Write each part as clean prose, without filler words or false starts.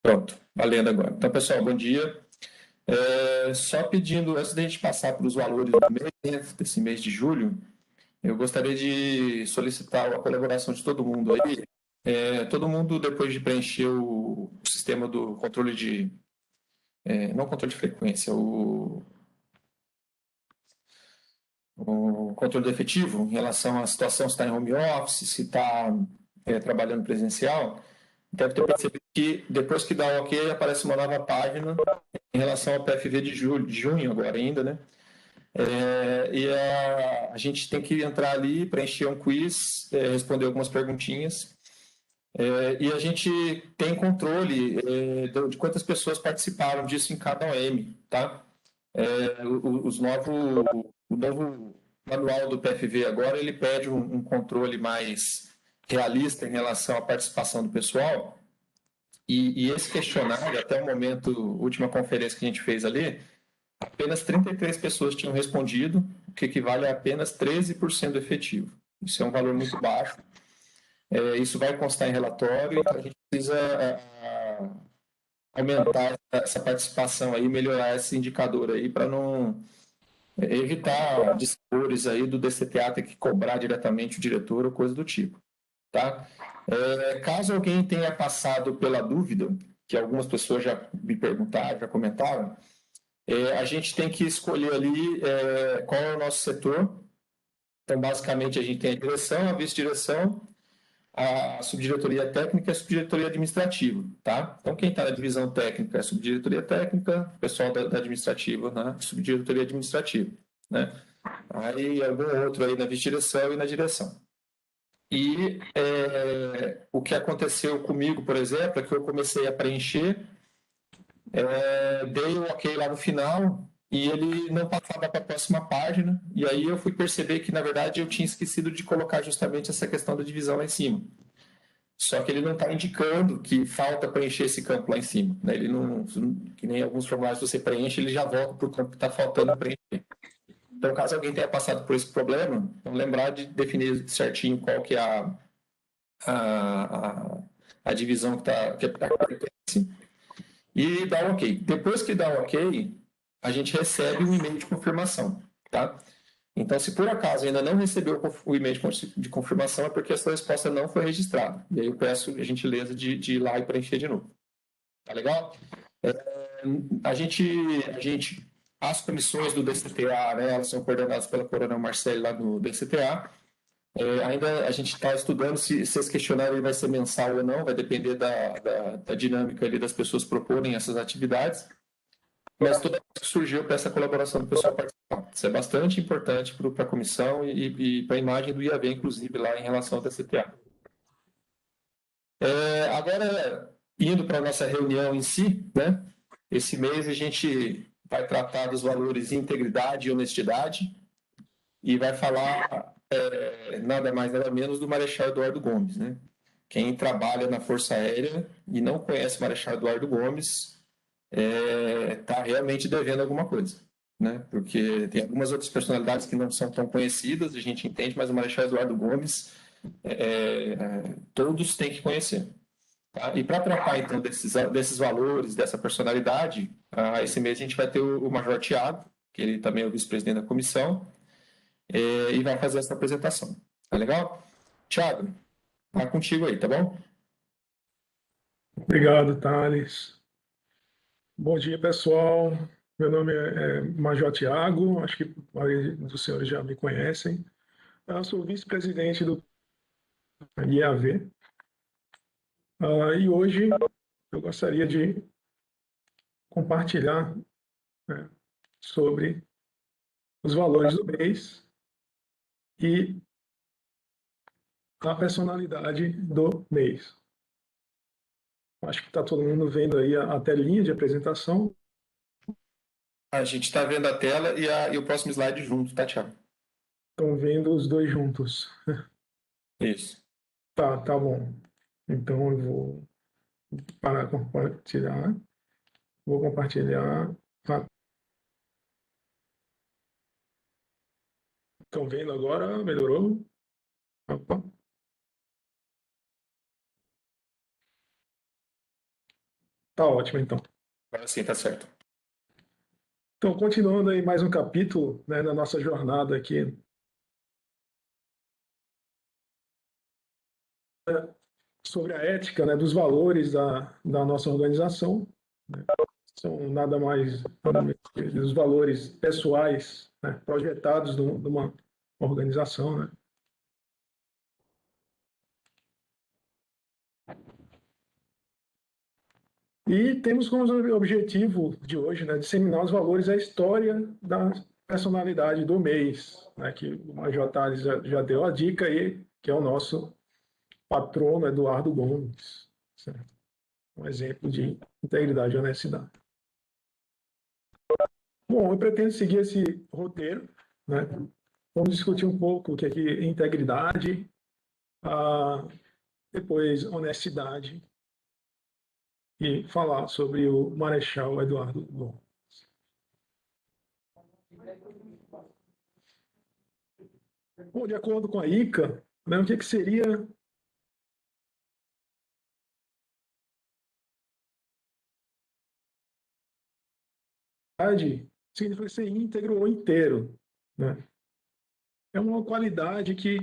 Pronto, valendo agora. Então, pessoal, bom dia. Só pedindo, antes da gente passar para os valores do mês, né, desse mês de julho, eu gostaria de solicitar a colaboração de todo mundo aí. Todo mundo, depois de preencher o sistema do controle de. Não controle de frequência, o controle do efetivo, em relação à situação se está em home office, se está trabalhando presencial, deve ter percebido que depois que dá o OK, aparece uma nova página em relação ao PFV de junho agora ainda, né? A gente tem que entrar ali, preencher um quiz, responder algumas perguntinhas, e a gente tem controle de quantas pessoas participaram disso em cada OM, tá? O novo manual do PFV agora, ele pede um controle mais realista em relação à participação do pessoal, e esse questionário, até o momento, última conferência que a gente fez ali, apenas 33 pessoas tinham respondido, o que equivale a apenas 13% do efetivo. Isso é um valor muito baixo. Isso vai constar em relatório, então a gente precisa aumentar essa participação aí, melhorar esse indicador aí para não evitar dispores aí do DCTA ter que cobrar diretamente o diretor ou coisa do tipo, tá? Caso alguém tenha passado pela dúvida, que algumas pessoas já me perguntaram, já comentaram, a gente tem que escolher ali qual é o nosso setor. Então, basicamente, a gente tem a direção, a vice-direção, a subdiretoria técnica e a subdiretoria administrativa, tá? Então, quem está na divisão técnica é a subdiretoria técnica, o pessoal da administrativa, né? Subdiretoria administrativa, né? Aí, algum outro aí na vice-direção e na direção. E o que aconteceu comigo, por exemplo, é que eu comecei a preencher, dei o OK lá no final e ele não passava para a próxima página. E aí eu fui perceber que, na verdade, eu tinha esquecido de colocar justamente essa questão da divisão lá em cima. Só que ele não está indicando que falta preencher esse campo lá em cima. Né? Ele não, que nem alguns formulários você preenche, ele já volta para o campo que está faltando preencher. Então, caso alguém tenha passado por esse problema, vamos lembrar de definir certinho qual que é a divisão que pertence e dar o OK. Depois que dá o OK, a gente recebe um e-mail de confirmação, tá? Então, se por acaso ainda não recebeu o e-mail de confirmação, é porque a sua resposta não foi registrada. E aí eu peço a gentileza de ir lá e preencher de novo. Tá legal? As comissões do DCTA, né, elas são coordenadas pela Coronel Marcelo lá do DCTA. Ainda a gente está estudando se esse questionário vai ser mensal ou não, vai depender da dinâmica ali das pessoas proporem essas atividades. Mas toda vez que surgiu para essa colaboração do pessoal participar. Isso é bastante importante para a comissão e para a imagem do IAV, inclusive, lá em relação ao TCTA. Agora, indo para a nossa reunião em si, né? Esse mês a gente vai tratar dos valores de integridade e honestidade e vai falar nada mais nada menos do Marechal Eduardo Gomes, né? Quem trabalha na Força Aérea e não conhece o Marechal Eduardo Gomes está realmente devendo alguma coisa, né? Porque tem algumas outras personalidades que não são tão conhecidas, a gente entende, mas o Marechal Eduardo Gomes todos têm que conhecer. Tá? E para tratar, então, desses valores, dessa personalidade, esse mês a gente vai ter o Major Tiago, que ele também é o vice-presidente da comissão, e vai fazer essa apresentação. Tá legal? Tiago, tá contigo aí, tá bom? Obrigado, Thales. Bom dia, pessoal. Meu nome é Major Tiago, acho que a maioria dos senhores já me conhecem. Eu sou vice-presidente do IAV. E hoje eu gostaria de compartilhar, né, sobre os valores do mês e a personalidade do mês. Acho que está todo mundo vendo aí a telinha de apresentação. A gente está vendo a tela e o próximo slide junto, tá, Tiago? Estão vendo os dois juntos. Isso. Tá bom. Então eu vou para compartilhar. Vou compartilhar. Estão vendo agora? Melhorou? Opa. Tá ótimo, então. Agora sim, tá certo. Então, continuando aí mais um capítulo, né, na nossa jornada aqui sobre a ética, né, dos valores da nossa organização, né, são nada mais os valores pessoais, né, projetados numa organização, né. E temos como objetivo de hoje, né, disseminar os valores e a história da personalidade do mês, né, que o Major Tales já deu a dica aí, que é o nosso patrono Eduardo Gomes, certo? Um exemplo de integridade e honestidade. Bom, eu pretendo seguir esse roteiro, né? Vamos discutir um pouco o que é integridade, depois honestidade e falar sobre o Marechal Eduardo Gomes. Bom, de acordo com a ICA, né, o que seria significa ser íntegro ou inteiro, né? É uma qualidade que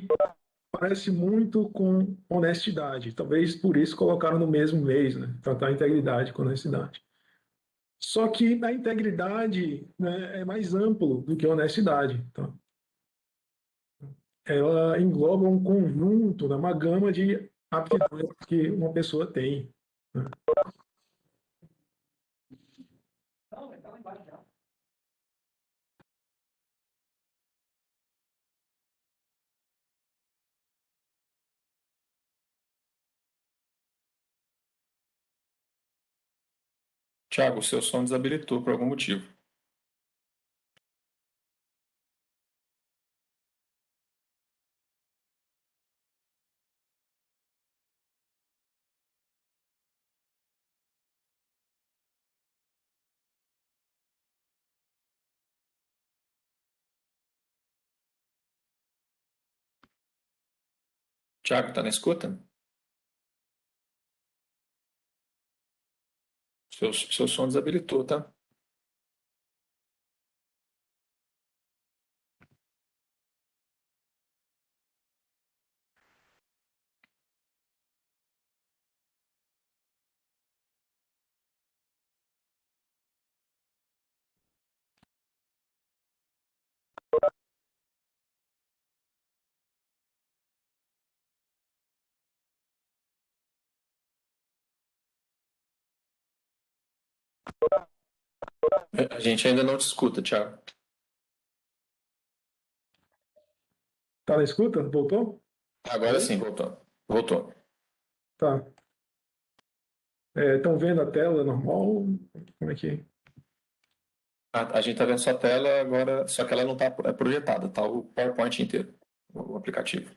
parece muito com honestidade. Talvez por isso colocaram no mesmo mês, né? Tratar a integridade com honestidade. Só que a integridade, né, é mais amplo do que a honestidade. Então, ela engloba um conjunto, né, uma gama de aptidões que uma pessoa tem, né? Tiago, o seu som desabilitou por algum motivo. Tiago, tá na escuta? Seu som desabilitou, tá? A gente ainda não te escuta, Tiago. Tá na escuta? Voltou? Agora sim, voltou. Voltou. Tá. Estão vendo a tela normal? Como é que... A gente tá vendo sua tela agora, só que ela não tá projetada, tá o PowerPoint inteiro, o aplicativo.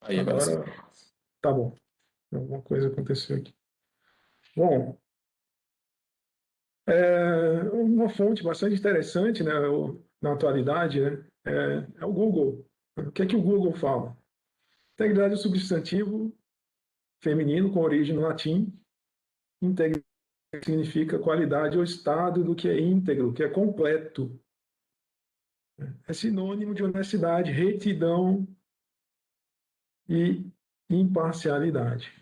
Aí, agora sim. Agora, tá bom. Alguma coisa aconteceu aqui. Bom, uma fonte bastante interessante, né, na atualidade, né, é o Google. O que é que o Google fala? Integridade é um substantivo feminino com origem no latim. Integridade significa qualidade ou estado do que é íntegro, que é completo. É sinônimo de honestidade, retidão e imparcialidade.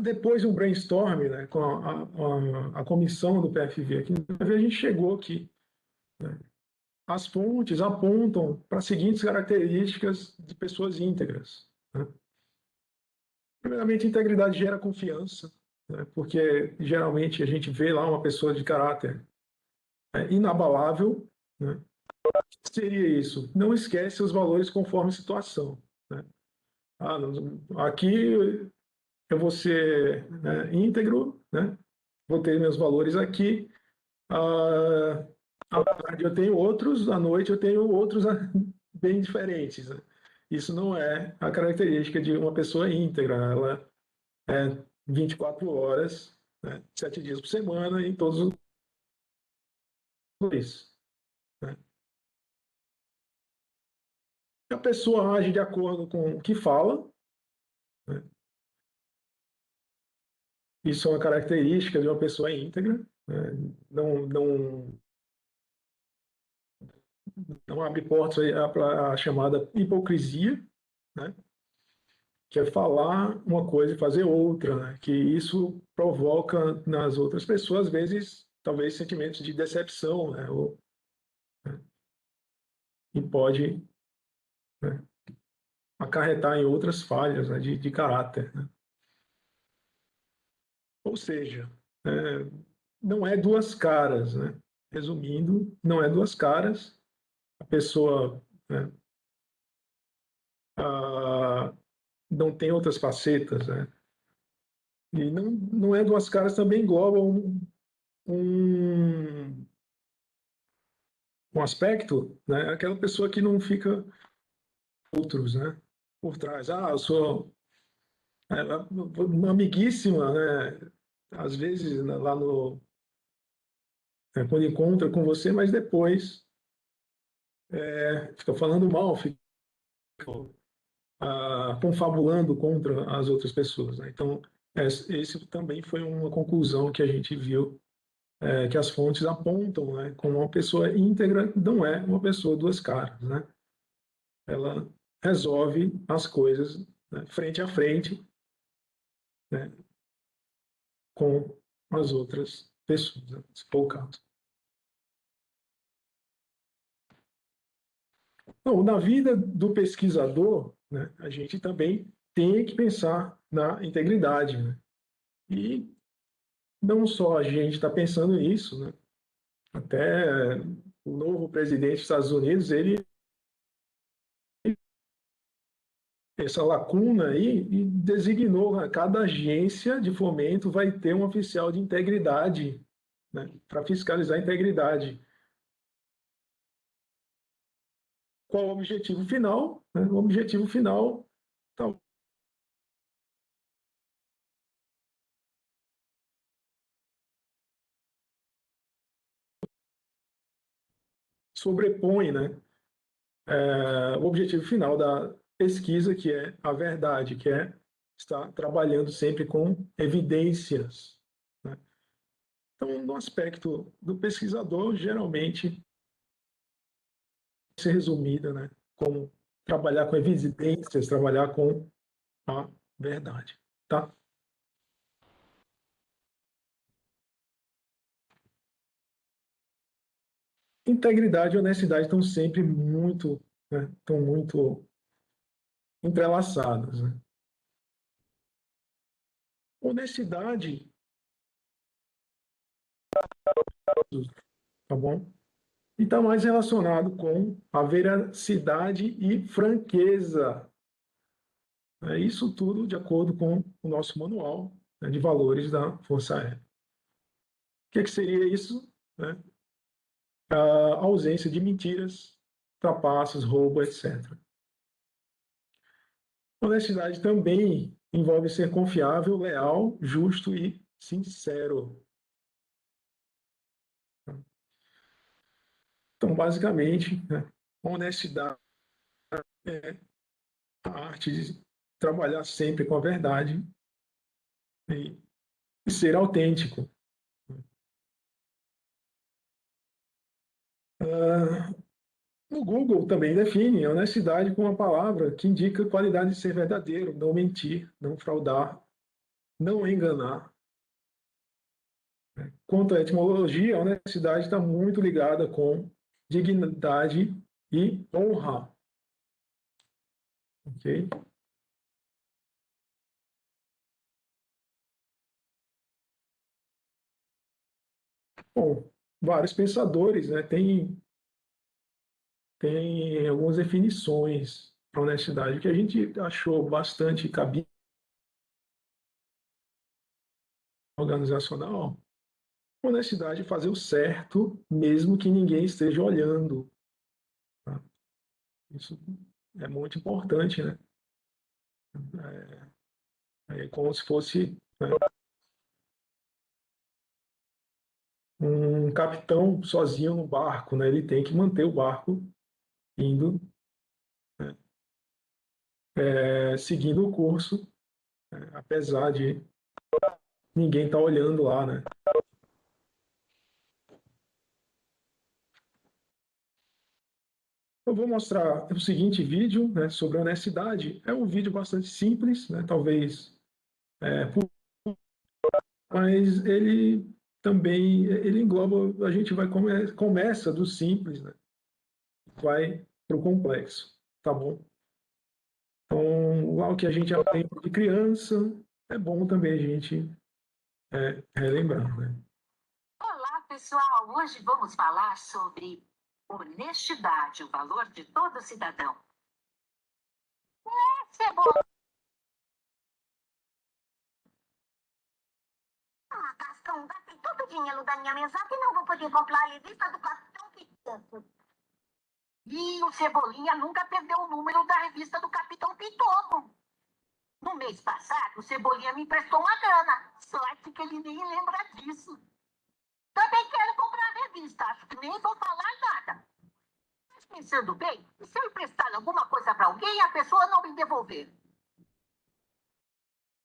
Depois de um brainstorm, né, com a comissão do PFV aqui, a gente chegou aqui. Né, as fontes apontam para as seguintes características de pessoas íntegras. Né? Primeiramente, integridade gera confiança, né, porque geralmente a gente vê lá uma pessoa de caráter, né, inabalável. Né? O que seria isso? Não esquece os valores conforme a situação. Né? Aqui eu vou ser, né, íntegro, né? Vou ter meus valores aqui. Ah, à tarde eu tenho outros, à noite eu tenho outros bem diferentes. Né? Isso não é a característica de uma pessoa íntegra. Ela é 24 horas, né, 7 dias por semana, em todos os lugares. Né? A pessoa age de acordo com o que fala, né? Isso é uma característica de uma pessoa íntegra, né? Não, não, não abre portas para a chamada hipocrisia, né? Que é falar uma coisa e fazer outra, né? Que isso provoca nas outras pessoas, às vezes, talvez sentimentos de decepção, né? E pode, né, acarretar em outras falhas, né, de caráter, né? Ou seja, é, não é duas caras, né? Resumindo, não é duas caras. A pessoa, né, não tem outras facetas, né? E não é duas caras também engloba um, um aspecto, né? Aquela pessoa que não fica outros, né? Por trás. Ah, eu sou uma amiguíssima, né? Às vezes lá no quando encontra com você, mas depois fica falando mal, fica confabulando contra as outras pessoas, né? Então, esse também foi uma conclusão que a gente viu, que as fontes apontam, né? Como uma pessoa íntegra não é uma pessoa duas caras, né? Ela resolve as coisas, né, frente a frente, né, com as outras pessoas, né, se for o caso. Então, na vida do pesquisador, né, a gente também tem que pensar na integridade, né? E não só a gente está pensando nisso, né? Até o novo presidente dos Estados Unidos, ele essa lacuna aí e designou, né, cada agência de fomento vai ter um oficial de integridade, né, para fiscalizar a integridade. Qual o objetivo final? Né? O objetivo final tá, sobrepõe, né, o objetivo final da pesquisa, que é a verdade, que é estar trabalhando sempre com evidências, né? Então, no aspecto do pesquisador, geralmente, ser resumida, né, como trabalhar com evidências, trabalhar com a verdade, tá? Integridade e honestidade estão sempre muito, né, estão muito entrelaçadas, né? Honestidade, tá bom? E está mais relacionado com a veracidade e franqueza. É isso tudo de acordo com o nosso manual, né, de valores da Força Aérea. O que seria isso? Né? A ausência de mentiras, trapaças, roubo, etc. Honestidade também envolve ser confiável, leal, justo e sincero. Então, basicamente, né, honestidade é a arte de trabalhar sempre com a verdade e ser autêntico. No Google também define honestidade com uma palavra que indica a qualidade de ser verdadeiro, não mentir, não fraudar, não enganar. Quanto à etimologia, a honestidade está muito ligada com dignidade e honra. Ok? Bom, vários pensadores, né, têm algumas definições para honestidade que a gente achou bastante cabível organizacional. Honestidade é fazer o certo, mesmo que ninguém esteja olhando. Tá? Isso é muito importante, né? É como se fosse, né, um capitão sozinho no barco, né? Ele tem que manter o barco indo seguindo o curso, apesar de ninguém estar olhando lá, né? Eu vou mostrar o seguinte vídeo, né, sobre honestidade. É um vídeo bastante simples, né, talvez, mas ele também ele engloba. A gente vai começa do simples, né, vai para o complexo, tá bom? Então, algo que a gente aprende de criança, é bom também a gente relembrar, né? Olá, pessoal! Hoje vamos falar sobre honestidade, o valor de todo cidadão. Cebola! Ah, Cascão, gastei todo o dinheiro da minha mesada e não vou poder comprar a revista do Capitão Pitoco. E o Cebolinha nunca perdeu o número da revista do Capitão Pitoco. No mês passado, o Cebolinha me emprestou uma grana. Sorte que ele nem lembra disso. Também quero comprar a revista, acho que nem vou falar nada. Mas pensando bem, e se eu emprestar alguma coisa para alguém e a pessoa não me devolver?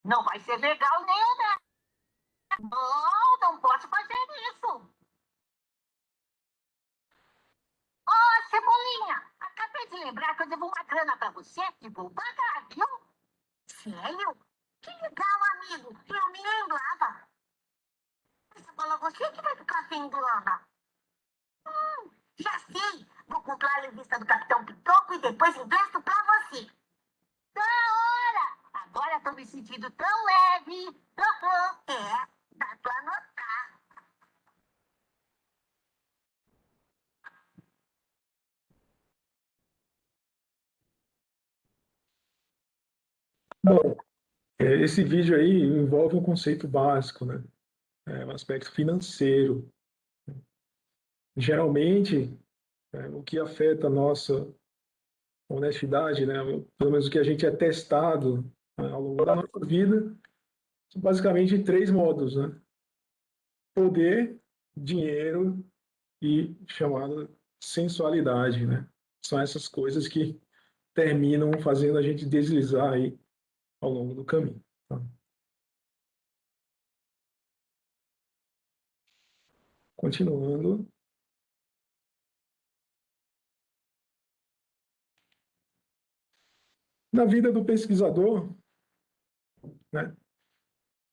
Não vai ser legal nem honesto. Não, não posso fazer isso. Ô, Cebolinha, acabei de lembrar que eu devo uma grana para você que vou pagar, viu? Sério? Que legal, amigo. Eu me lembrava. Cebola, você que vai ficar sem grana. Já sei. Vou comprar a revista do Capitão Pitoco e depois empresto para você. Da hora! Agora estou me sentindo tão leve. É, dá para anotar. Bom, esse vídeo aí envolve um conceito básico, né? O aspecto financeiro. Geralmente, o que afeta a nossa honestidade, né? Pelo menos o que a gente é testado, né, ao longo da nossa vida, são basicamente três modos, né? Poder, dinheiro e chamada sensualidade, né? São essas coisas que terminam fazendo a gente deslizar aí ao longo do caminho. Tá? Continuando. Na vida do pesquisador, né,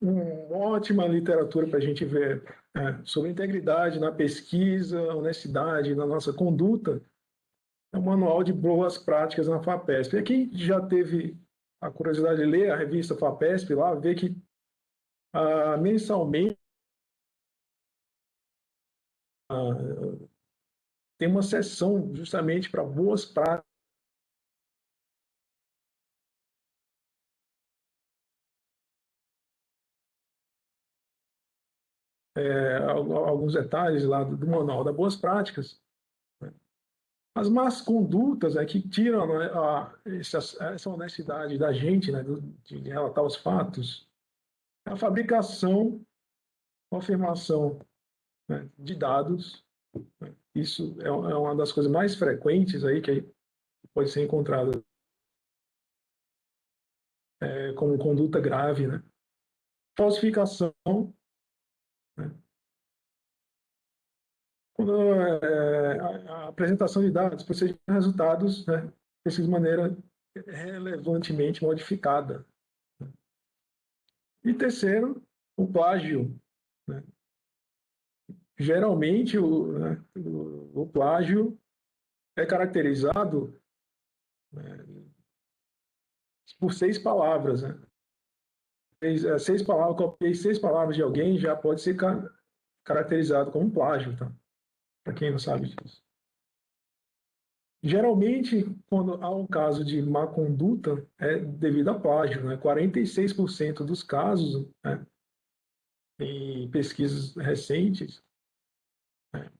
uma ótima literatura para a gente ver sobre integridade na pesquisa, honestidade na nossa conduta, é o Manual de Boas Práticas na FAPESP. E quem já teve a curiosidade de ler a revista FAPESP lá, vê que mensalmente tem uma sessão justamente para boas práticas. Alguns detalhes lá do Manual das Boas Práticas. As más condutas que tiram, né, essa honestidade da gente, né, de relatar os fatos, a fabricação, confirmação, né, de dados. Né, isso é uma das coisas mais frequentes aí que pode ser encontrada como conduta grave, né? Falsificação, né? Quando, a apresentação de dados, procedimento de resultados, né, de maneira relevantemente modificada. E terceiro, o plágio. Né? Geralmente, o plágio é caracterizado, né, por seis palavras. Né? Seis palavras, copiei seis palavras de alguém, já pode ser caracterizado como plágio, tá? Para quem não sabe disso. Geralmente, quando há um caso de má conduta, é devido a plágio. Né? 46% dos casos, né, em pesquisas recentes, né,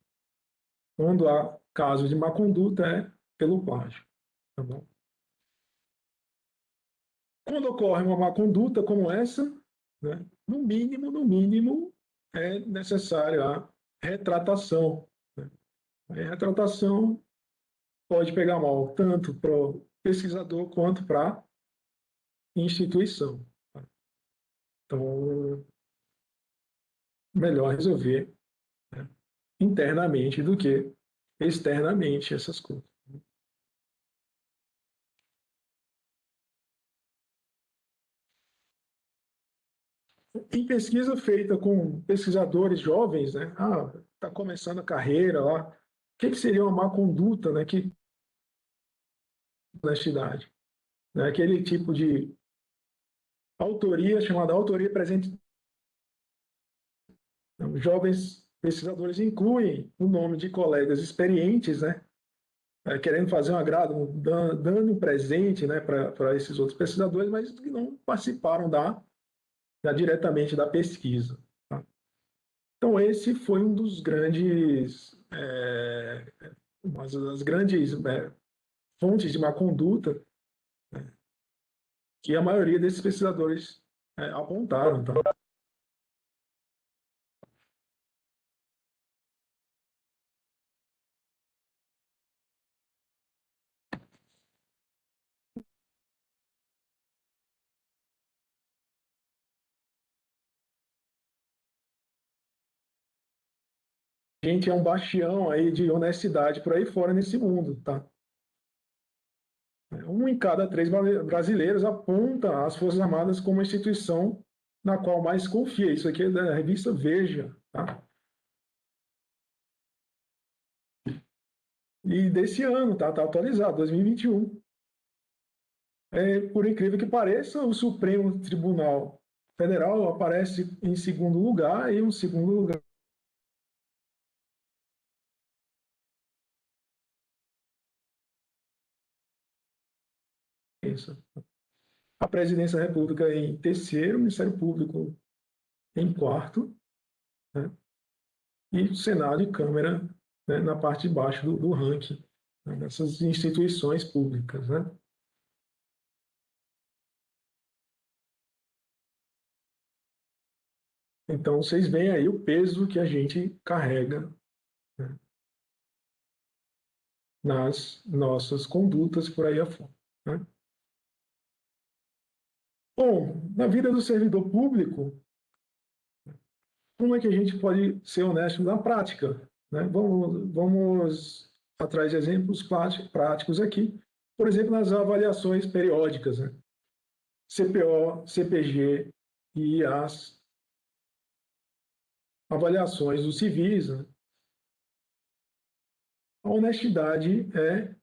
quando há caso de má conduta, é pelo plágio. Tá bom? Quando ocorre uma má conduta como essa, né, no mínimo, é necessária a retratação. Né? A retratação pode pegar mal tanto para o pesquisador quanto para instituição. Então, melhor resolver, né, internamente do que externamente essas coisas. Em pesquisa feita com pesquisadores jovens, né? Está começando a carreira lá. O que seria uma má conduta, né? Que honestidade, né? Aquele tipo de autoria chamada autoria presente. Os jovens pesquisadores incluem o nome de colegas experientes, né? Querendo fazer um agrado, dando um presente, né, para esses outros pesquisadores, mas que não participaram diretamente da pesquisa. Tá? Então, esse foi um dos grandes, uma das grandes fontes de má conduta, né, que a maioria desses pesquisadores apontaram. Tá? A gente é um bastião aí de honestidade por aí fora nesse mundo, tá? 1 em cada 3 brasileiros aponta as Forças Armadas como a instituição na qual mais confia. Isso aqui é da revista Veja, tá? E desse ano, tá atualizado, 2021. Por incrível que pareça, o Supremo Tribunal Federal aparece em segundo lugar e um segundo lugar. A Presidência da República em terceiro, o Ministério Público em quarto, né? E Senado e Câmara, né, na parte de baixo do ranking, né, dessas instituições públicas. Né? Então, vocês veem aí o peso que a gente carrega, né, nas nossas condutas por aí afora. Né? Bom, na vida do servidor público, como é que a gente pode ser honesto na prática? Né? Vamos atrás de exemplos práticos aqui. Por exemplo, nas avaliações periódicas, né? CPO, CPG e as avaliações dos civis. Né? A honestidade é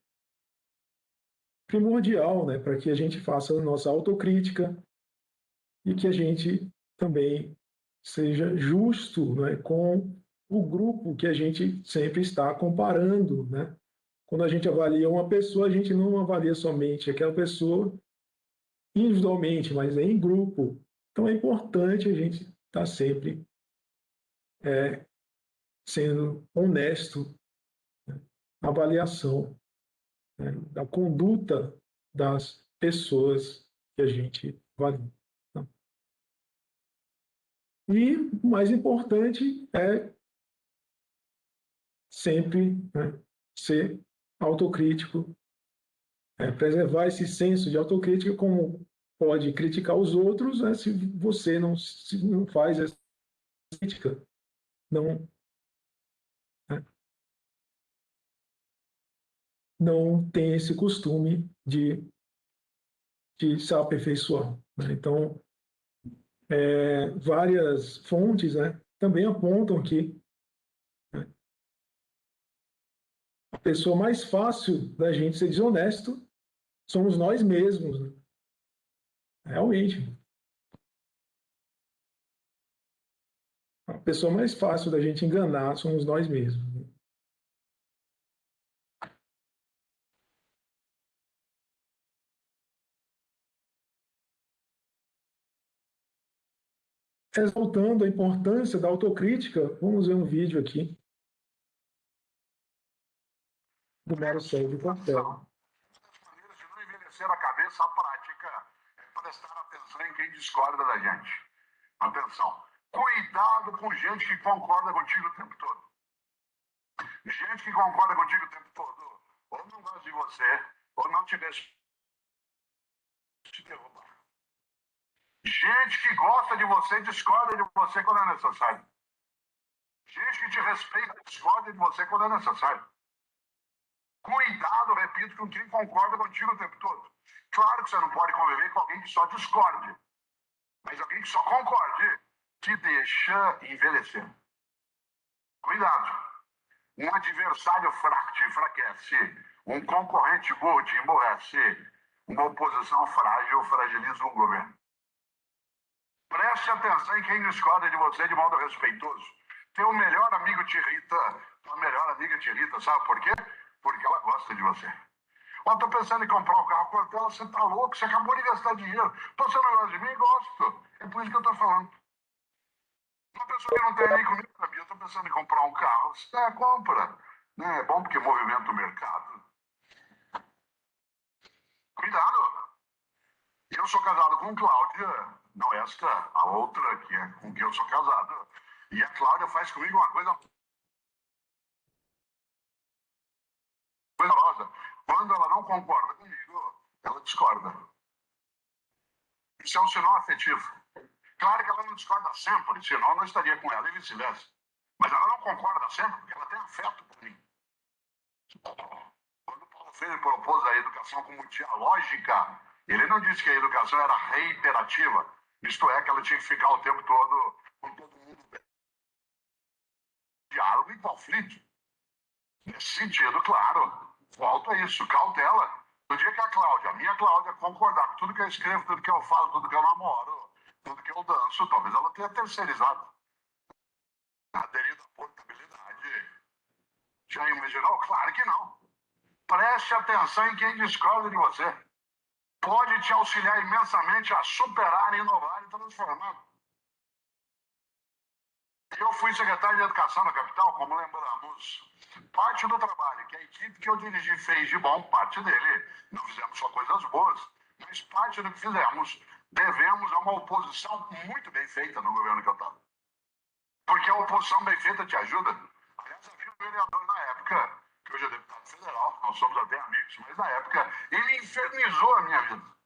primordial, né, para que a gente faça a nossa autocrítica e que a gente também seja justo, né, com o grupo que a gente sempre está comparando. Né? Quando a gente avalia uma pessoa, a gente não avalia somente aquela pessoa individualmente, mas em grupo. Então é importante a gente estar sempre sendo honesto, né, na avaliação, né, da conduta das pessoas que a gente avalia. Tá? E o mais importante é sempre, né, ser autocrítico, preservar esse senso de autocrítica, como pode criticar os outros, né, se você não faz essa crítica, não, né, não tem esse costume de se aperfeiçoar. Né? Então, várias fontes, né, também apontam que, né, a pessoa mais fácil da gente ser desonesto somos nós mesmos. Né? Realmente. A pessoa mais fácil da gente enganar somos nós mesmos. Exaltando a importância da autocrítica, vamos ver um vídeo aqui do Mário Sérgio Cortella. Maneiras de não envelhecer a cabeça, a prática é prestar atenção em quem discorda da gente. Atenção. Cuidado com gente que concorda contigo o tempo todo. Gente que concorda contigo o tempo todo, ou não gosta de você, ou não te deixa te derrubar. Gente que gosta de você e discorda de você quando é necessário. Gente que te respeita e discorda de você quando é necessário. Cuidado, repito, com quem concorda contigo o tempo todo. Claro que você não pode conviver com alguém que só discorde. Mas alguém que só concorde te deixa envelhecer. Cuidado. Um adversário fraco te enfraquece. Um concorrente burro te emborrece. Uma oposição frágil fragiliza um governo. Preste atenção em quem discorda de você de modo respeitoso. Teu melhor amigo te irrita, tua melhor amiga te irrita, sabe por quê? Porque ela gosta de você. Ó, tô pensando em comprar um carro por ela, você tá louco, você acabou de gastar dinheiro. Você não gosta de mim? Gosto. É por isso que eu tô falando. Uma pessoa que não tem nem comigo, sabia? Eu tô pensando em comprar um carro. Você compra. Né? É bom porque movimenta o mercado. Cuidado. Eu sou casado com Cláudia, não esta, a outra, que é com quem eu sou casado. E a Cláudia faz comigo uma coisa rosa. Quando ela não concorda comigo, ela discorda. Isso é um sinal afetivo. Claro que ela não discorda sempre, senão eu não estaria com ela e vice-versa. Mas ela não concorda sempre porque ela tem afeto por mim. Quando Paulo Freire propôs a educação como dialógica, ele não disse que a educação era reiterativa, isto é, que ela tinha que ficar o tempo todo com todo mundo. Diálogo e conflito. Nesse sentido, claro, volto a isso, cautela. No dia que a minha Cláudia, concordar com tudo que eu escrevo, tudo que eu falo, tudo que eu namoro, tudo que eu danço, talvez ela tenha terceirizado. Aderido à portabilidade. Já imaginou? Claro que não. Preste atenção em quem discorda de você. Pode te auxiliar imensamente a superar, inovar e transformar. Eu fui secretário de Educação na capital, como lembramos. Parte do trabalho que a equipe que eu dirigi fez de bom, parte dele. Não fizemos só coisas boas, mas parte do que fizemos devemos a uma oposição muito bem feita no governo que eu estava. Porque a oposição bem feita te ajuda. Aliás, havia um vereador na época, que hoje é deputado federal, nós somos até amigos, mas na época ele infernizou a minha vida.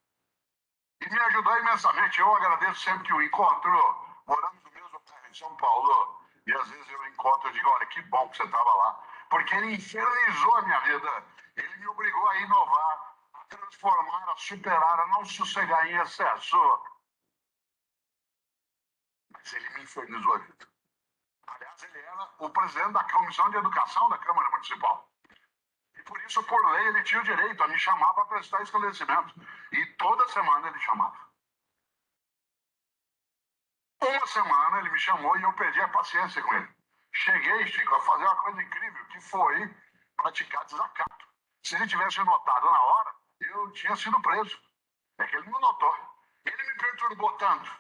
E me ajudou imensamente. Eu agradeço sempre que o encontro. Moramos no mesmo bairro em São Paulo. E às vezes eu encontro e digo, olha, que bom que você estava lá. Porque ele infernizou a minha vida. Ele me obrigou a inovar, a transformar, a superar, a não sossegar em excesso. Mas ele me infernizou a vida. Aliás, ele era o presidente da Comissão de Educação da Câmara Municipal. E por isso, por lei, ele tinha o direito a me chamar para prestar esclarecimento. E toda semana ele chamava. Uma semana ele me chamou e eu perdi a paciência com ele. Cheguei, Chico, a fazer uma coisa incrível, que foi praticar desacato. Se ele tivesse notado na hora, eu tinha sido preso. É que ele não notou. Ele me perturbou tanto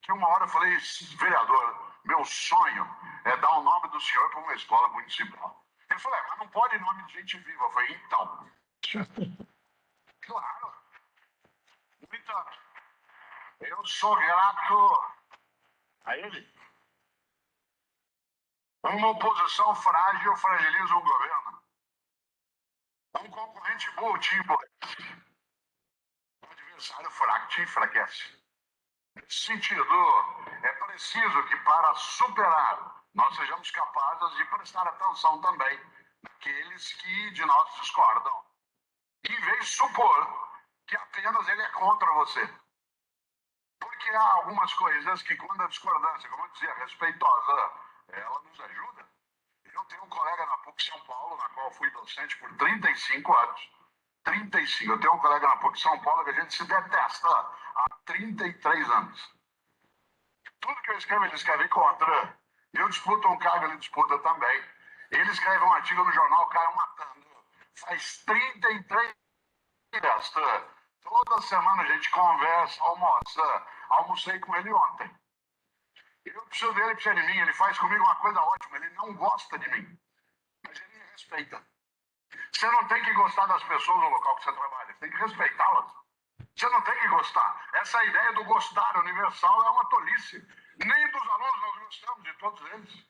que uma hora eu falei, vereador, meu sonho é dar o nome do senhor para uma escola municipal. Ele falou, mas não pode nome de gente viva. Eu falei, então. Claro. Então, eu sou grato a ele. Uma oposição frágil fragiliza um governo. Um concorrente burro te empobrece. Um adversário fraco te enfraquece. Nesse sentido, é preciso que para superar, nós sejamos capazes de prestar atenção também naqueles que de nós discordam. Em vez de supor que apenas ele é contra você. Porque há algumas coisas que, quando a discordância, como eu dizia, respeitosa, ela nos ajuda. Eu tenho um colega na PUC São Paulo, na qual fui docente por 35 anos. 35. Eu tenho um colega na PUC São Paulo que a gente se detesta há 33 anos. Tudo que eu escrevo, ele escreve contra. Eu disputo um cargo, ele disputa também. Ele escreve um artigo no jornal, caiu matando. Faz 33 anos. Toda semana a gente conversa, almoça. Almocei com ele ontem. Eu preciso dele, precisa de mim. Ele faz comigo uma coisa ótima. Ele não gosta de mim. Mas ele me respeita. Você não tem que gostar das pessoas no local que você trabalha. Você tem que respeitá-las. Você não tem que gostar. Essa ideia do gostar universal é uma tolice. Nem dos alunos nós gostamos, de todos eles.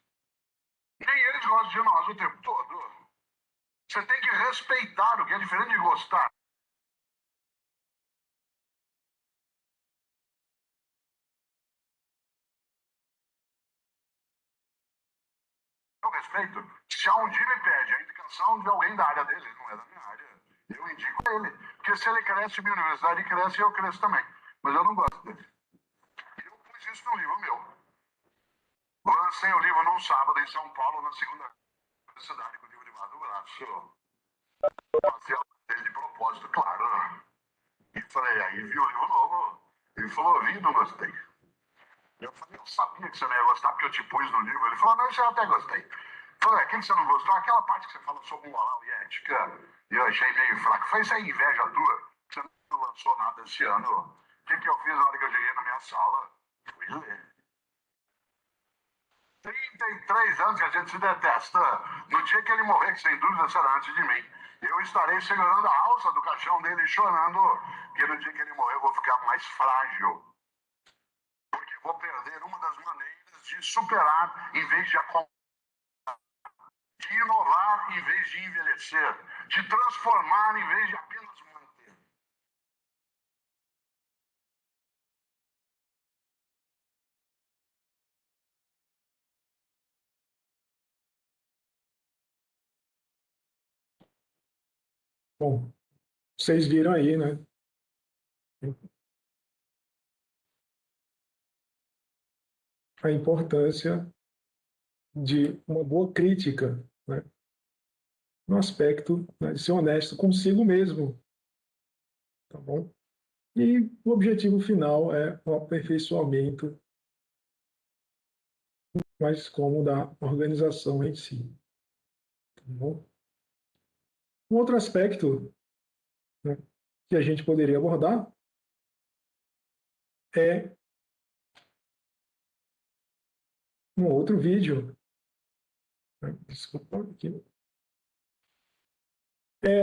Nem eles gostam de nós o tempo todo. Você tem que respeitar, o que é diferente de gostar. respeito. Se um dia ele pede a indicação de alguém da área dele, não é da minha área, eu indico ele. Porque se ele cresce, minha universidade cresce e eu cresço também. Mas eu não gosto dele. E eu pus isso num livro meu. Lancei o livro num sábado em São Paulo, na segunda cidade, com o livro debaixo do braço. Passei ele de propósito, claro. E falei, aí viu o livro novo. Ele falou, vi, não gostei. Eu falei, eu sabia que você não ia gostar, porque eu te pus no livro. Ele falou, não, isso eu até gostei. Eu falei, o que você não gostou? Aquela parte que você fala sobre moral e ética, eu achei meio fraco. Foi isso aí, inveja tua, que você não lançou nada esse ano. O que eu fiz na hora que eu cheguei na minha sala? Fui ler. 33 anos que a gente se detesta. No dia que ele morrer, que sem dúvida será antes de mim, eu estarei segurando a alça do caixão dele chorando, porque no dia que ele morrer eu vou ficar mais frágil. Porque vou perder uma das maneiras de superar em vez de acompanhar, de inovar em vez de envelhecer, de transformar em vez de apenas manter. Bom, vocês viram aí, né? A importância de uma boa crítica, né? No aspecto, né, de ser honesto consigo mesmo, tá bom? E o objetivo final é o aperfeiçoamento, mas como da organização em si, tá bom? Um outro aspecto, né, que a gente poderia abordar é um outro vídeo, né, desculpa aqui, é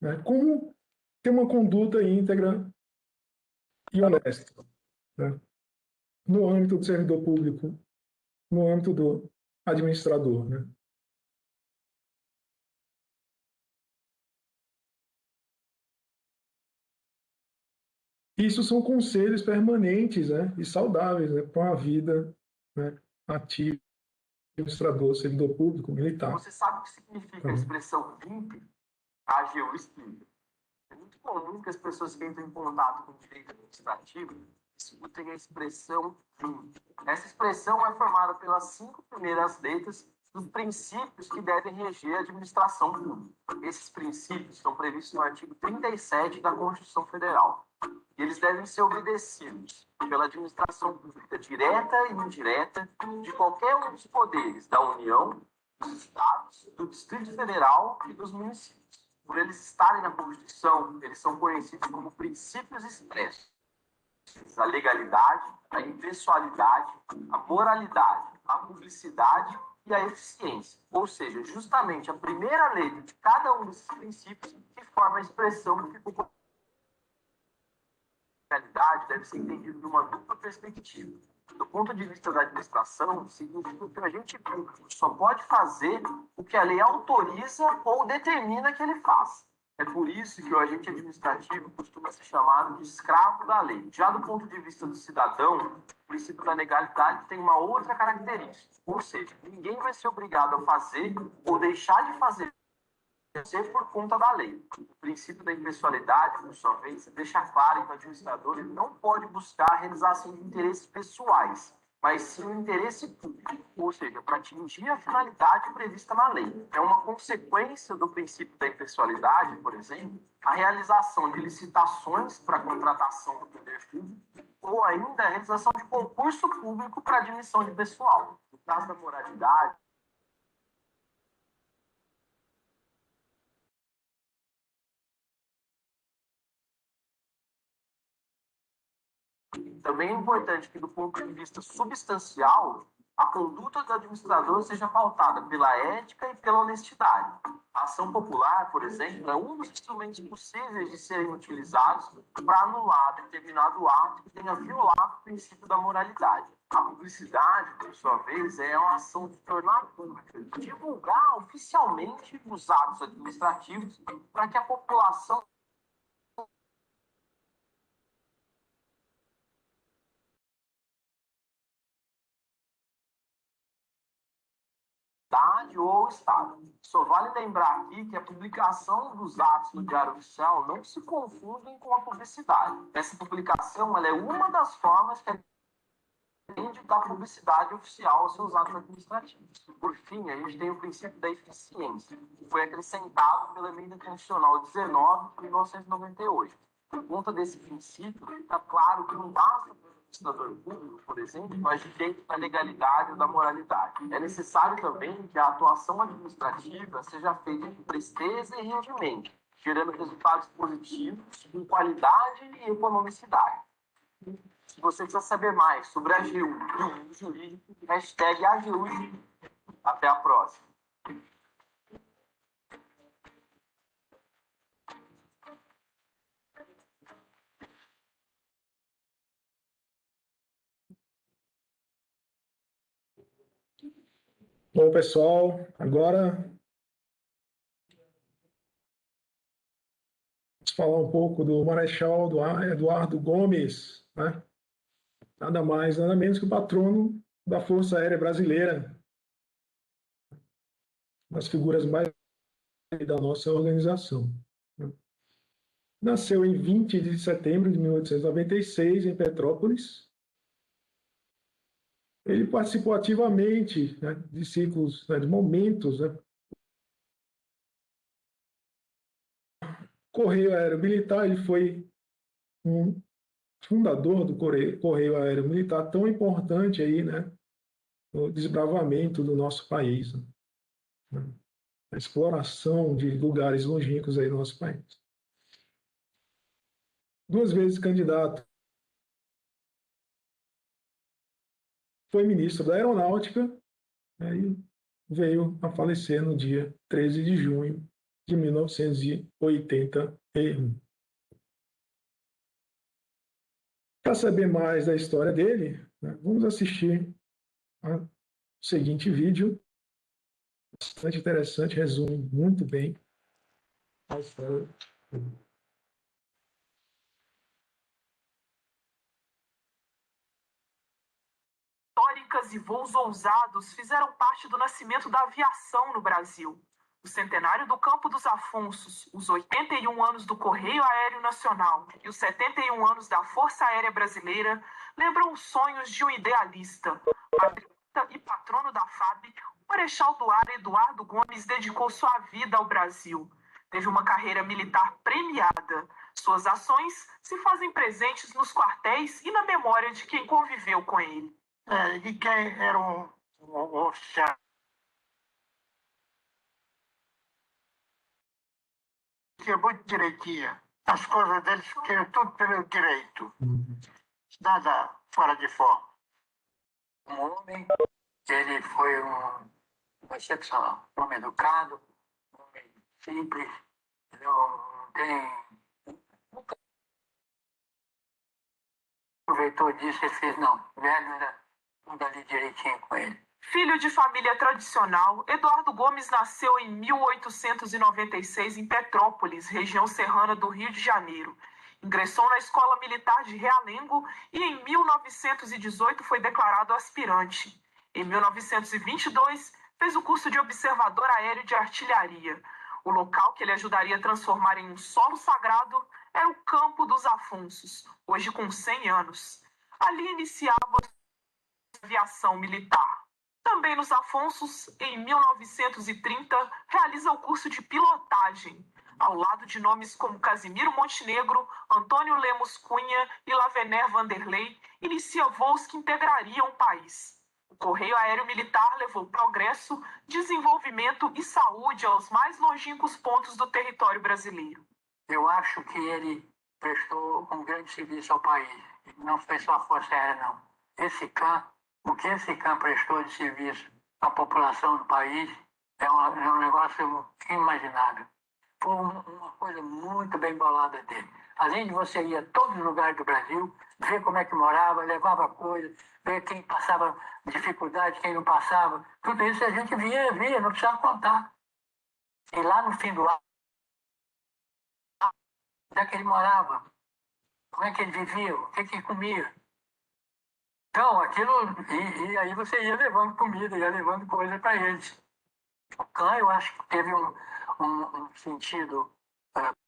né, como ter uma conduta íntegra e honesta, né, no âmbito do servidor público, no âmbito do administrador, né? Isso são conselhos permanentes, né, e saudáveis, né, para uma vida, né, ativa, administrador, servidor público, militar. Você sabe o que significa a expressão PIMP? A AGU explica. É muito comum que as pessoas que entram em contato com o direito administrativo escutem a expressão PIMP. Essa expressão é formada pelas 5 primeiras letras dos princípios que devem reger a administração pública. Esses princípios estão previstos no artigo 37 da Constituição Federal. E eles devem ser obedecidos pela administração pública direta e indireta de qualquer um dos poderes da União, dos Estados, do Distrito Federal e dos municípios. Por eles estarem na Constituição, eles são conhecidos como princípios expressos. A legalidade, a impessoalidade, a moralidade, a publicidade e a eficiência. Ou seja, justamente a primeira letra de cada um desses princípios que forma a expressão do que realidade deve ser entendido de uma dupla perspectiva. Do ponto de vista da administração, significa que a gente só pode fazer o que a lei autoriza ou determina que ele faça. É por isso que o agente administrativo costuma ser chamado de escravo da lei. Já do ponto de vista do cidadão, o princípio da legalidade tem uma outra característica. Ou seja, ninguém vai ser obrigado a fazer ou deixar de fazer ser por conta da lei. O princípio da impessoalidade, por sua vez, deixa claro que o administrador ele não pode buscar a realização de interesses pessoais, mas sim o interesse público, ou seja, para atingir a finalidade prevista na lei. É uma consequência do princípio da impessoalidade, por exemplo, a realização de licitações para contratação do poder público ou ainda a realização de concurso público para admissão de pessoal. No caso da moralidade, também é importante que, do ponto de vista substancial, a conduta do administrador seja pautada pela ética e pela honestidade. A ação popular, por exemplo, é um dos instrumentos possíveis de serem utilizados para anular determinado ato que tenha violado o princípio da moralidade. A publicidade, por sua vez, é uma ação de tornar pública, de divulgar oficialmente os atos administrativos para que a população cidade ou estado. Só vale lembrar aqui que a publicação dos atos no Diário Oficial não se confundem com a publicidade. Essa publicação ela é uma das formas que da publicidade oficial aos seus atos administrativos. Por fim, a gente tem o princípio da eficiência, que foi acrescentado pela Emenda Constitucional 19 de 1998. Por conta desse princípio, está claro que não basta para o administrador público, por exemplo, mas dentro da legalidade ou da moralidade. É necessário também que a atuação administrativa seja feita com presteza e rendimento, gerando resultados positivos, com qualidade e economicidade. Se você quiser saber mais sobre a AGU e o mundo jurídico, hashtag AGU. Até a próxima. Bom, pessoal, agora vamos falar um pouco do Marechal Eduardo Gomes, né? Nada mais, nada menos que o patrono da Força Aérea Brasileira, uma das figuras mais da nossa organização. Nasceu em 20 de setembro de 1896, em Petrópolis. Ele participou ativamente, né, de ciclos, né, de momentos, né? Correio Aéreo Militar, ele foi um fundador do Correio Aéreo Militar, tão importante aí, né, no desbravamento do nosso país, né, a exploração de lugares longínquos aí no nosso país. 2 vezes candidato, foi ministro da Aeronáutica, né, e veio a falecer no dia 13 de junho de 1981. Para saber mais da história dele, né, vamos assistir ao seguinte vídeo, bastante interessante, resume muito bem a história dele. Históricas e voos ousados fizeram parte do nascimento da aviação no Brasil. O centenário do Campo dos Afonsos, os 81 anos do Correio Aéreo Nacional e os 71 anos da Força Aérea Brasileira lembram os sonhos de um idealista. Patriota e patrono da FAB, o Marechal do Ar Eduardo Gomes dedicou sua vida ao Brasil. Teve uma carreira militar premiada. Suas ações se fazem presentes nos quartéis e na memória de quem conviveu com ele. E quem era um oficial tinha muito direitinho. As coisas deles tinham tudo pelo direito. Nada fora de forma. Um homem, ele foi um excepcional. Um homem educado, um homem simples, não tem... Nunca aproveitou disso e fez, não, velho era tudo ali direitinho com ele. Filho de família tradicional, Eduardo Gomes nasceu em 1896 em Petrópolis, região serrana do Rio de Janeiro. Ingressou na Escola Militar de Realengo e em 1918 foi declarado aspirante. Em 1922, fez o curso de observador aéreo de artilharia. O local que ele ajudaria a transformar em um solo sagrado era o Campo dos Afonsos, hoje com 100 anos. Ali iniciava a aviação militar. Também nos Afonsos, em 1930, realiza o curso de pilotagem, ao lado de nomes como Casimiro Montenegro, Antônio Lemos Cunha e Lavener Vanderlei, inicia voos que integrariam o país. O Correio Aéreo Militar levou progresso, desenvolvimento e saúde aos mais longínquos pontos do território brasileiro. Eu acho que ele prestou um grande serviço ao país. Não foi só a Força Aérea, não. O que esse CAM prestou de serviço à população do país é um negócio inimaginável. Foi uma coisa muito bem bolada dele. Além de você ir a todos os lugares do Brasil, ver como é que morava, levava coisas, ver quem passava dificuldade, quem não passava, tudo isso a gente via, não precisava contar. E lá no fim do ano, onde é que ele morava? Como é que ele vivia? O que ele comia? Então, aquilo... E aí você ia levando comida, ia levando coisa para eles. O CAN, eu acho que teve um sentido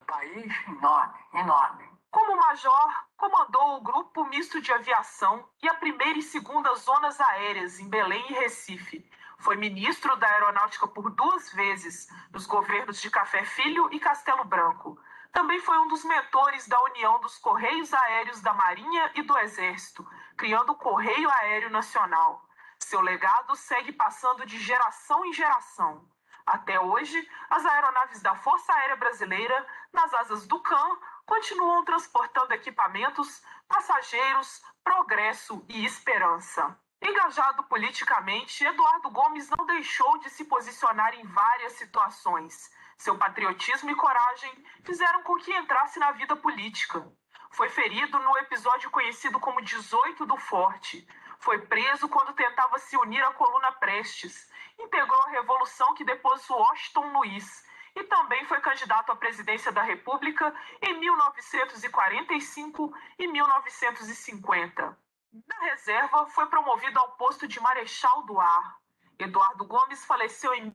país enorme, enorme. Como major, comandou o Grupo Misto de Aviação e a primeira e segunda zonas aéreas em Belém e Recife. Foi ministro da Aeronáutica por 2 vezes, nos governos de Café Filho e Castelo Branco. Também foi um dos mentores da União dos Correios Aéreos da Marinha e do Exército, criando o Correio Aéreo Nacional. Seu legado segue passando de geração em geração. Até hoje, as aeronaves da Força Aérea Brasileira, nas asas do CAN, continuam transportando equipamentos, passageiros, progresso e esperança. Engajado politicamente, Eduardo Gomes não deixou de se posicionar em várias situações. Seu patriotismo e coragem fizeram com que entrasse na vida política. Foi ferido no episódio conhecido como 18 do Forte. Foi preso quando tentava se unir à Coluna Prestes. Integrou a revolução que depôs Washington Luiz. E também foi candidato à presidência da República em 1945 e 1950. Na reserva, foi promovido ao posto de Marechal do Ar. Eduardo Gomes faleceu em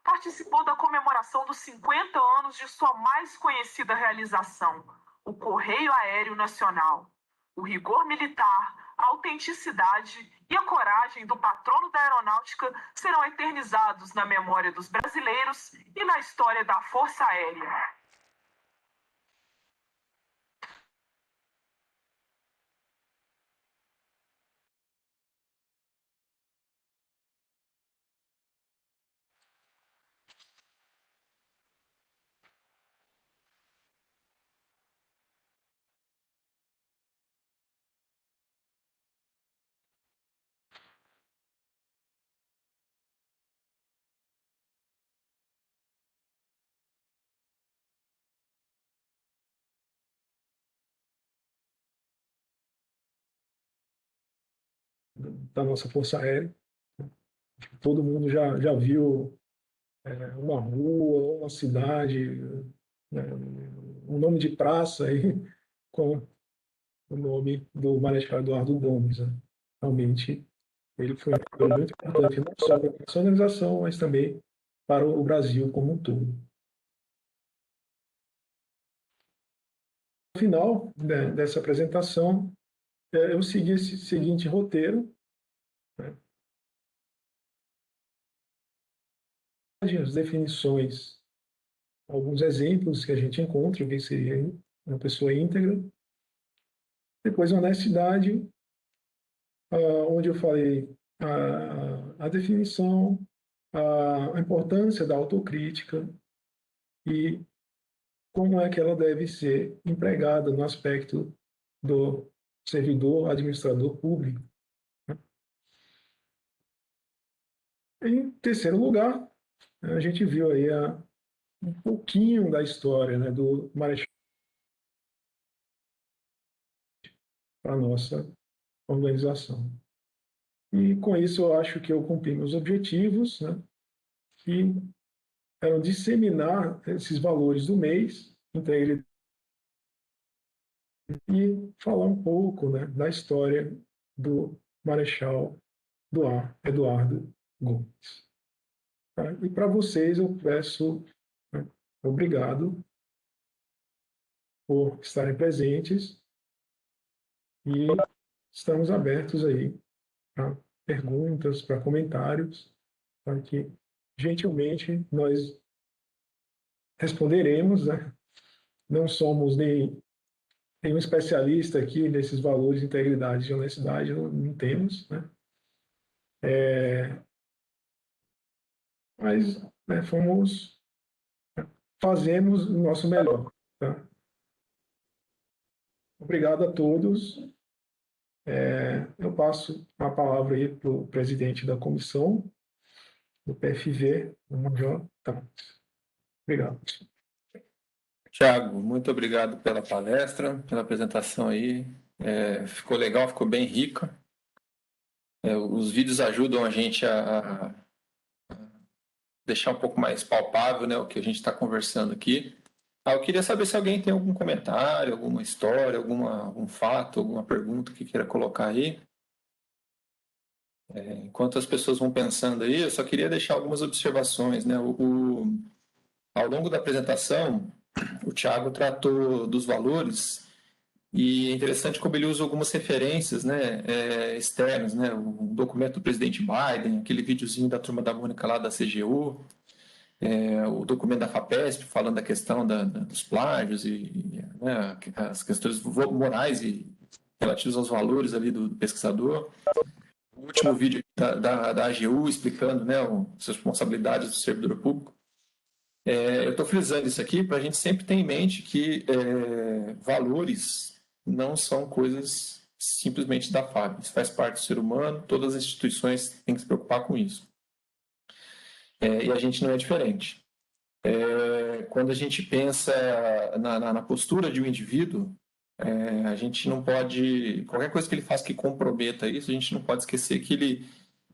participou da comemoração dos 50 anos de sua mais conhecida realização, o Correio Aéreo Nacional. O rigor militar, a autenticidade e a coragem do patrono da aeronáutica serão eternizados na memória dos brasileiros e na história da Força Aérea. Da nossa Força Aérea. Todo mundo já viu uma rua, uma cidade, um nome de praça aí com o nome do Marechal Eduardo Gomes. Né? Realmente, ele foi muito importante, não só para a nossa organização, mas também para o Brasil como um todo. No final dessa apresentação, eu segui esse seguinte roteiro. Né? As definições, alguns exemplos que a gente encontra, o que seria uma pessoa íntegra. Depois, a honestidade, onde eu falei a definição, a importância da autocrítica e como é que ela deve ser empregada no aspecto do servidor, administrador público. Em terceiro lugar, a gente viu aí um pouquinho da história, né, do Marechal para a nossa organização. E com isso eu acho que eu cumpri meus objetivos, né, que eram disseminar esses valores do mês, integridade, e falar um pouco, né, da história do Marechal do Ar, Eduardo Gomes. Tá? E para vocês eu peço, né, obrigado por estarem presentes e estamos abertos aí para perguntas, para comentários, para que gentilmente nós responderemos, né? Não somos nenhum especialista aqui nesses valores de integridade e honestidade, não temos, né? Mas né, fazemos o nosso melhor. Tá? Obrigado a todos. Eu passo a palavra aí para o presidente da comissão do PFV, o Major Tavares. Obrigado. Tiago, muito obrigado pela palestra, pela apresentação aí. Ficou legal, ficou bem rica. Os vídeos ajudam a gente a deixar um pouco mais palpável, né, o que a gente está conversando aqui. Eu queria saber se alguém tem algum comentário, alguma história, algum fato, alguma pergunta que queira colocar aí. Enquanto as pessoas vão pensando aí, eu só queria deixar algumas observações, né? Ao longo da apresentação, o Thiago tratou dos valores e é interessante como ele usa algumas referências, né, externas, né? O documento do presidente Biden, aquele videozinho da turma da Mônica lá da CGU, o documento da FAPESP falando da questão dos plágios e né, as questões morais e relativas aos valores ali do pesquisador. O último vídeo da AGU explicando, né, as responsabilidades do servidor público. Eu estou frisando isso aqui para a gente sempre ter em mente que valores não são coisas simplesmente da FAB. Isso faz parte do ser humano, todas as instituições têm que se preocupar com isso. E a gente não é diferente. Quando a gente pensa na postura de um indivíduo, a gente não pode... Qualquer coisa que ele faça que comprometa isso, a gente não pode esquecer que ele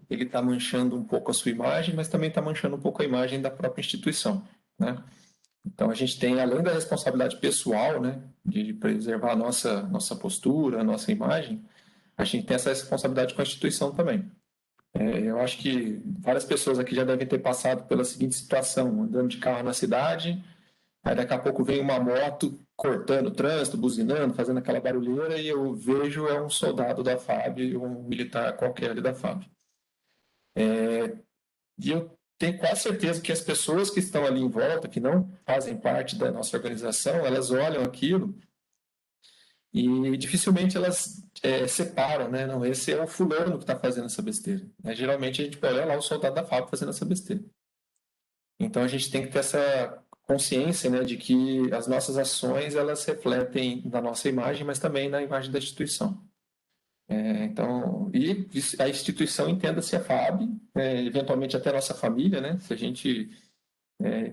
está manchando um pouco a sua imagem, mas também está manchando um pouco a imagem da própria instituição, né? Então, a gente tem, além da responsabilidade pessoal, né, de preservar a nossa postura, a nossa imagem, a gente tem essa responsabilidade com a instituição também. Eu acho que várias pessoas aqui já devem ter passado pela seguinte situação, andando de carro na cidade, aí daqui a pouco vem uma moto cortando o trânsito, buzinando, fazendo aquela barulheira, e eu vejo um soldado da FAB, um militar qualquer ali da FAB. E eu tenho quase certeza que as pessoas que estão ali em volta, que não fazem parte da nossa organização, elas olham aquilo e dificilmente elas separam, né? Não, esse é o fulano que está fazendo essa besteira. Geralmente a gente olha lá o soldado da FAB fazendo essa besteira. Então a gente tem que ter essa consciência, né, de que as nossas ações elas refletem na nossa imagem, mas também na imagem da instituição. Então, e a instituição entenda-se a FAB, eventualmente até a nossa família, né? Se a gente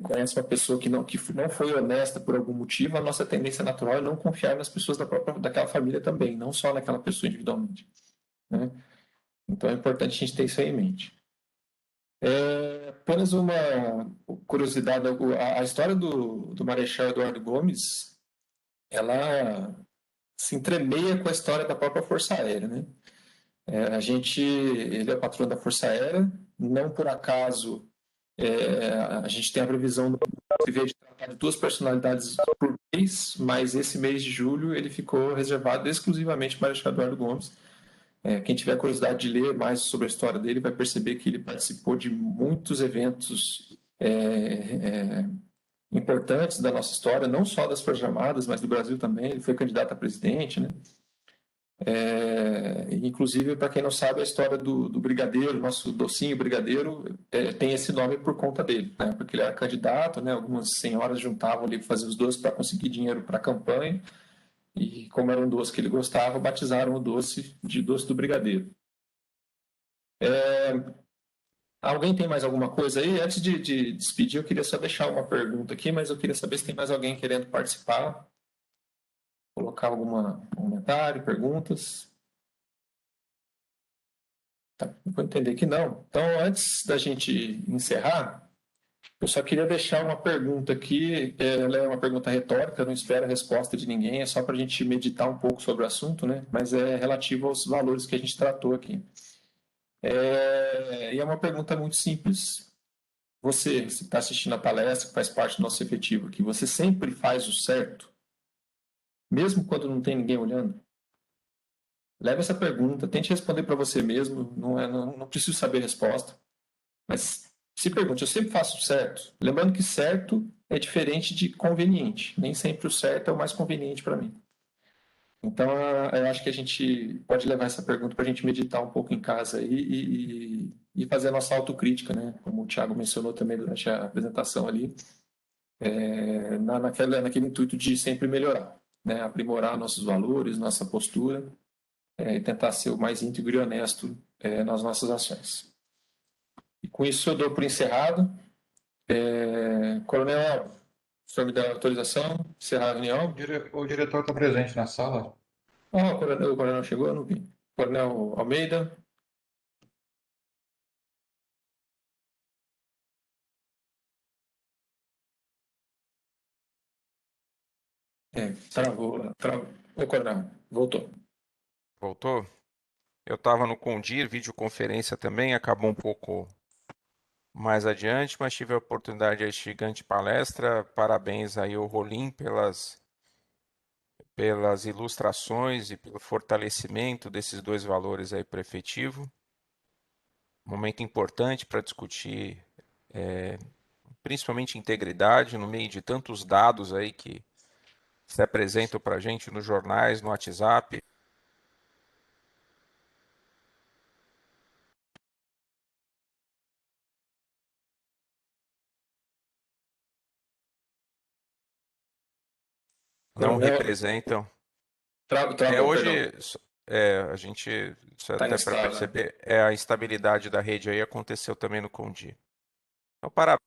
conhece uma pessoa que não foi honesta por algum motivo, a nossa tendência natural é não confiar nas pessoas daquela família também, não só naquela pessoa individualmente, né? Então é importante a gente ter isso aí em mente. Apenas uma curiosidade, a história do Marechal Eduardo Gomes, ela se entremeia com a história da própria Força Aérea, né? Ele é o patrão da Força Aérea, não por acaso a gente tem a previsão do de tratar de 2 personalidades por mês, mas esse mês de julho ele ficou reservado exclusivamente para o Marechal Eduardo Gomes. Quem tiver curiosidade de ler mais sobre a história dele vai perceber que ele participou de muitos eventos importantes da nossa história, não só das Forças Armadas, mas do Brasil também. Ele foi candidato a presidente, né? Inclusive, para quem não sabe, a história do brigadeiro, nosso docinho brigadeiro, tem esse nome por conta dele, né? Porque ele era candidato, né? Algumas senhoras juntavam ali para fazer os doces para conseguir dinheiro para a campanha, e como era um doce que ele gostava, batizaram o doce de doce do brigadeiro. Alguém tem mais alguma coisa aí? Antes de despedir, eu queria só deixar uma pergunta aqui, mas eu queria saber se tem mais alguém querendo participar, colocar algum comentário, perguntas. Tá, vou entender que não. Então, antes da gente encerrar, eu só queria deixar uma pergunta aqui. Ela é uma pergunta retórica, não espero a resposta de ninguém, é só para a gente meditar um pouco sobre o assunto, né? Mas é relativo aos valores que a gente tratou aqui. E é uma pergunta muito simples. Você está assistindo a palestra, que faz parte do nosso efetivo aqui, você sempre faz o certo, mesmo quando não tem ninguém olhando? Leve essa pergunta, tente responder para você mesmo, não preciso saber a resposta, mas se pergunte, eu sempre faço certo? Lembrando que certo é diferente de conveniente, nem sempre o certo é o mais conveniente para mim. Então, eu acho que a gente pode levar essa pergunta para a gente meditar um pouco em casa aí e fazer a nossa autocrítica, né? Como o Thiago mencionou também durante a apresentação ali, naquele intuito de sempre melhorar, né? Aprimorar nossos valores, nossa postura, e tentar ser o mais íntegro e honesto nas nossas ações. E com isso eu dou por encerrado. Coronel, o senhor me dá autorização de encerrar a reunião? O diretor está presente na sala. O coronel chegou? Eu não vi. Coronel Almeida. Travou. O coronel voltou. Voltou? Eu estava no Condir, videoconferência também, acabou um pouco mais adiante, mas tive a oportunidade de assistir gigante palestra. Parabéns aí ao Rolim pelas ilustrações e pelo fortalecimento desses dois valores aí para efetivo. Momento importante para discutir principalmente integridade no meio de tantos dados aí que se apresentam para a gente nos jornais, no WhatsApp. Não representam. Travou, Hoje perdão. a gente, isso Tá até para instável, né? perceber, a instabilidade da rede aí aconteceu também no Condi. Então, parabéns,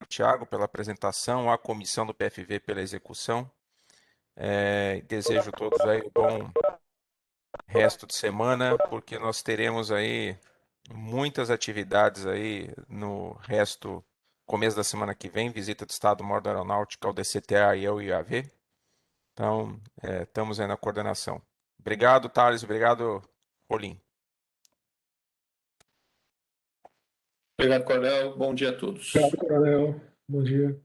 Thiago, pela apresentação, à comissão do PFV pela execução. Desejo a todos aí um bom resto de semana, porque nós teremos aí muitas atividades aí no resto, começo da semana que vem, visita do Estado-Maior da Aeronáutica ao DCTA e ao IAV. Então, estamos aí na coordenação. Obrigado, Thales. Obrigado, Rolim. Obrigado, Coronel. Bom dia a todos. Obrigado, Coronel. Bom dia.